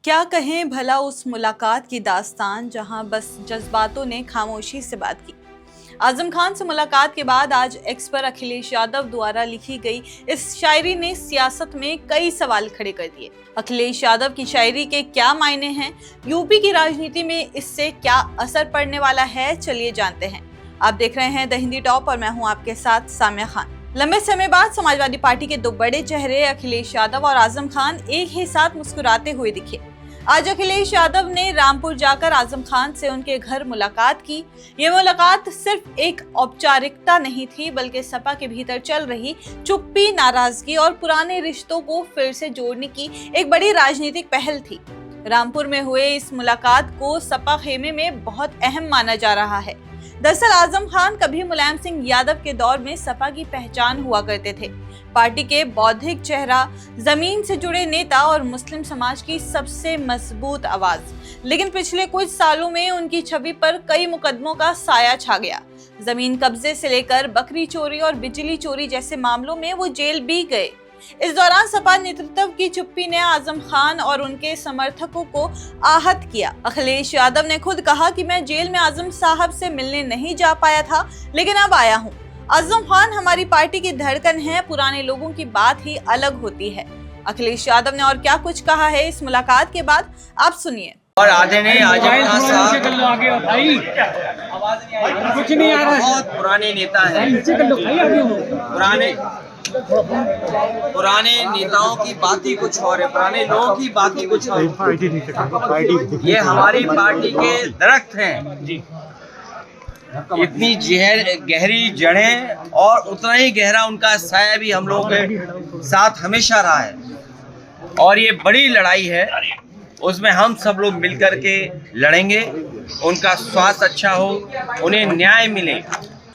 क्या कहें भला उस मुलाकात की दास्तान जहां बस जज्बातों ने खामोशी से बात की। आजम खान से मुलाकात के बाद आज एक्स पर अखिलेश यादव द्वारा लिखी गई इस शायरी ने सियासत में कई सवाल खड़े कर दिए। अखिलेश यादव की शायरी के क्या मायने हैं, यूपी की राजनीति में इससे क्या असर पड़ने वाला है, चलिए जानते हैं। आप देख रहे हैं द हिंदी टॉप और मैं हूं आपके साथ सामिया खान। लंबे समय बाद समाजवादी पार्टी के दो बड़े चेहरे अखिलेश यादव और आजम खान एक ही साथ मुस्कुराते हुए दिखे। आज अखिलेश यादव ने रामपुर जाकर आजम खान से उनके घर मुलाकात की। ये मुलाकात सिर्फ एक औपचारिकता नहीं थी, बल्कि सपा के भीतर चल रही चुप्पी, नाराजगी और पुराने रिश्तों को फिर से जोड़ने की एक बड़ी राजनीतिक पहल थी। रामपुर में हुए इस मुलाकात को सपा खेमे में बहुत अहम माना जा रहा है। दरअसल आजम खान कभी मुलायम सिंह यादव के दौर में सपा की पहचान हुआ करते थे। पार्टी के बौद्धिक चेहरा, जमीन से जुड़े नेता और मुस्लिम समाज की सबसे मजबूत आवाज। लेकिन पिछले कुछ सालों में उनकी छवि पर कई मुकदमों का साया छा गया। जमीन कब्जे से लेकर बकरी चोरी और बिजली चोरी जैसे मामलों में वो जेल भी गए। इस दौरान सपा नेतृत्व की चुप्पी ने आजम खान और उनके समर्थकों को आहत किया। अखिलेश यादव ने खुद कहा कि मैं जेल में आजम साहब से मिलने नहीं जा पाया था, लेकिन अब आया हूँ। आजम खान हमारी पार्टी की धड़कन है, पुराने लोगों की बात ही अलग होती है। अखिलेश यादव ने और क्या कुछ कहा है इस मुलाकात के बाद, आप सुनिए। और आदरणीय आजम खान साहब कुछ नहीं आ रहा, बहुत पुराने नेता हैं। पुराने नेताओं की बात ही कुछ और है, पुराने लोगों की बात ही कुछ और है। ये हमारी पार्टी के दरख्त हैं, इतनी गहरी जड़ें और उतना ही गहरा उनका साया भी हम लोगों के साथ हमेशा रहा है। और ये बड़ी लड़ाई है, उसमें हम सब लोग मिलकर के लड़ेंगे। उनका स्वास्थ्य अच्छा हो, उन्हें न्याय मिले।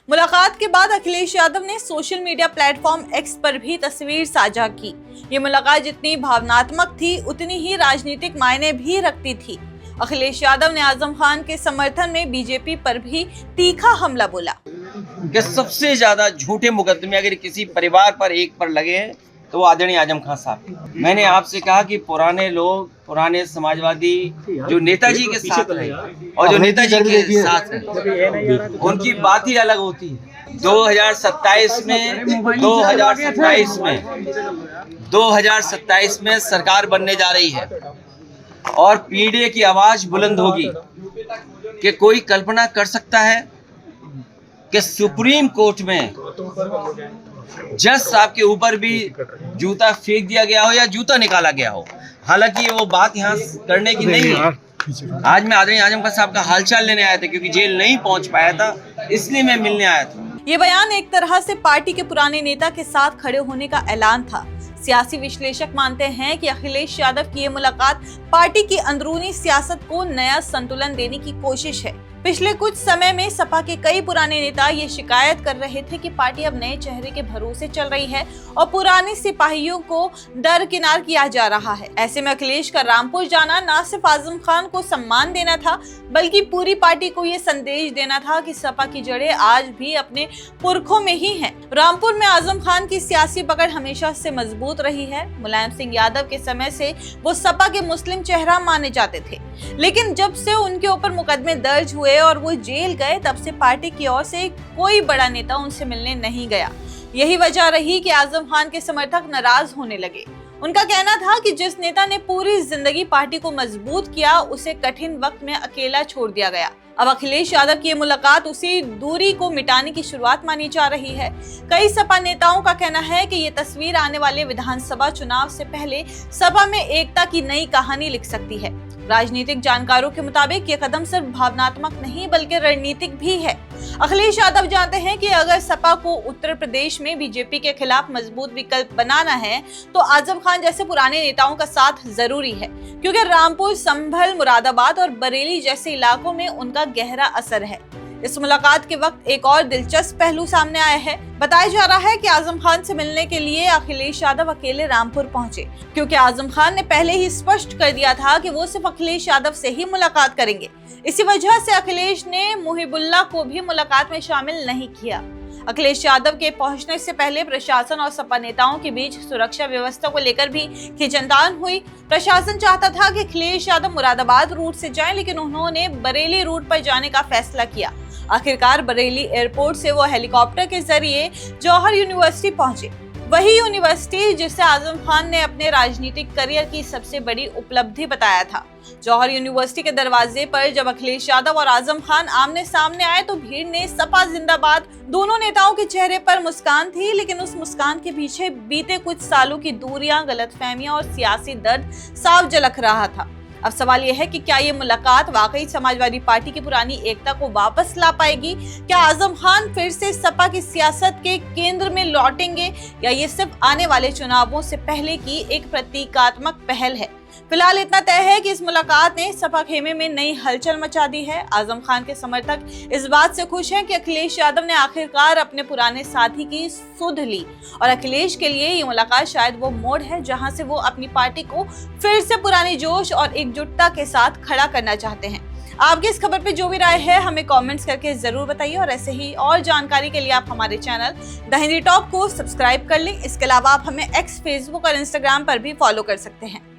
मुलाकात के बाद अखिलेश यादव ने सोशल मीडिया प्लेटफॉर्म एक्स पर भी तस्वीर साझा की। ये मुलाकात जितनी भावनात्मक थी, उतनी ही राजनीतिक मायने भी रखती थी। अखिलेश यादव ने आजम खान के समर्थन में बीजेपी पर भी तीखा हमला बोला कि सबसे ज्यादा झूठे मुकदमे अगर किसी परिवार पर एक पर लगे हैं तो वो आदरणीय आजम खान साहब। मैंने आपसे कहा कि पुराने लोग, पुराने समाजवादी जो नेताजी के साथ हैं और जो नेताजी के साथ हैं, उनकी बात ही अलग होती है। 2027 में सरकार बनने जा रही है और पीढ़ी की आवाज बुलंद होगी कि कोई कल्पना कर सकता है कि सुप्रीम कोर्ट में जज साहब के ऊपर भी जूता फेंक दिया गया हो या जूता निकाला गया हो। हालांकि वो बात यहाँ करने की नहीं है। आज मैं आदरणीय आजम खान साहब का हालचाल लेने आया था, क्योंकि जेल नहीं पहुंच पाया था, इसलिए मैं मिलने आया था। ये बयान एक तरह से पार्टी के पुराने नेता के साथ खड़े होने का ऐलान था। सियासी विश्लेषक मानते हैं कि अखिलेश यादव की ये मुलाकात पार्टी की अंदरूनी सियासत को नया संतुलन देने की कोशिश है। पिछले कुछ समय में सपा के कई पुराने नेता ये शिकायत कर रहे थे कि पार्टी अब नए चेहरे के भरोसे चल रही है और पुराने सिपाहियों को दरकिनार किया जा रहा है। ऐसे में अखिलेश का रामपुर जाना न सिर्फ आजम खान को सम्मान देना था, बल्कि पूरी पार्टी को ये संदेश देना था कि सपा की जड़ें आज भी अपने पुरखों में ही हैं। रामपुर में आजम खान की सियासी पकड़ हमेशा से मजबूत रही है। मुलायम सिंह यादव के समय से वो सपा के मुस्लिम चेहरा माने जाते थे, लेकिन जब से उनके ऊपर मुकदमे दर्ज हुए और वो जेल गए, तब से पार्टी की ओर से कोई बड़ा नेता उनसे मिलने नहीं गया। यही वजह रही कि आजम खान के समर्थक नाराज होने लगे। उनका कहना था कि जिस नेता ने पूरी जिंदगी पार्टी को मजबूत किया, उसे कठिन वक्त में अकेला छोड़ दिया गया। अब अखिलेश यादव की मुलाकात उसी दूरी को मिटाने की शुरुआत मानी जा रही है। कई सपा नेताओं का कहना है कि ये तस्वीर आने वाले विधानसभा चुनाव से पहले सपा में एकता की नई कहानी लिख सकती है। राजनीतिक जानकारों के मुताबिक ये कदम सिर्फ भावनात्मक नहीं, बल्कि रणनीतिक भी है। अखिलेश यादव जानते हैं कि अगर सपा को उत्तर प्रदेश में बीजेपी के खिलाफ मजबूत विकल्प बनाना है, तो आजम खान जैसे पुराने नेताओं का साथ जरूरी है, क्योंकि रामपुर, संभल, मुरादाबाद और बरेली जैसे इलाकों में उनका गहरा असर है। इस मुलाकात के वक्त एक और दिलचस्प पहलू सामने आया है। बताया जा रहा है कि आजम खान से मिलने के लिए अखिलेश यादव अकेले रामपुर पहुंचे, क्योंकि आजम खान ने पहले ही स्पष्ट कर दिया था कि वो सिर्फ अखिलेश यादव से ही मुलाकात करेंगे। इसी वजह से अखिलेश ने मुहिबुल्लाह को भी मुलाकात में शामिल नहीं किया। अखिलेश यादव के पहुंचने से पहले प्रशासन और सपा नेताओं के बीच सुरक्षा व्यवस्था को लेकर भी खींचतान हुई। प्रशासन चाहता था कि अखिलेश यादव मुरादाबाद रूट से जाएं, लेकिन उन्होंने बरेली रूट पर जाने का फैसला किया। आखिरकार बरेली एयरपोर्ट से वो हेलीकॉप्टर के जरिए जौहर यूनिवर्सिटी पहुंचे, वही यूनिवर्सिटी जिसे आजम खान ने अपने राजनीतिक करियर की सबसे बड़ी उपलब्धि बताया था। जौहर यूनिवर्सिटी के दरवाजे पर जब अखिलेश यादव और आजम खान आमने सामने आए तो भीड़ ने सपा जिंदाबाद। दोनों नेताओं के चेहरे पर मुस्कान थी, लेकिन उस मुस्कान के पीछे बीते कुछ सालों की दूरियां, गलतफहमियां और सियासी दर्द साफ झलक रहा था। अब सवाल यह है कि क्या ये मुलाकात वाकई समाजवादी पार्टी की पुरानी एकता को वापस ला पाएगी? क्या आजम खान फिर से सपा की सियासत के केंद्र में लौटेंगे, या ये सिर्फ आने वाले चुनावों से पहले की एक प्रतीकात्मक पहल है? फिलहाल इतना तय है कि इस मुलाकात ने सपा खेमे में नई हलचल मचा दी है। आजम खान के समर्थक इस बात से खुश हैं कि अखिलेश यादव ने आखिरकार अपने पुराने साथी की सुध ली, और अखिलेश के लिए ये मुलाकात शायद वो मोड़ है जहां से वो अपनी पार्टी को फिर से पुराने जोश और एकजुटता के साथ खड़ा करना चाहते हैं। आपकी इस खबर पे जो भी राय है हमें कमेंट्स करके जरूर बताइए, और ऐसे ही और जानकारी के लिए आप हमारे चैनल द हिंदी टॉप को सब्सक्राइब कर लें। इसके अलावा आप हमें एक्स, फेसबुक और इंस्टाग्राम पर भी फॉलो कर सकते हैं।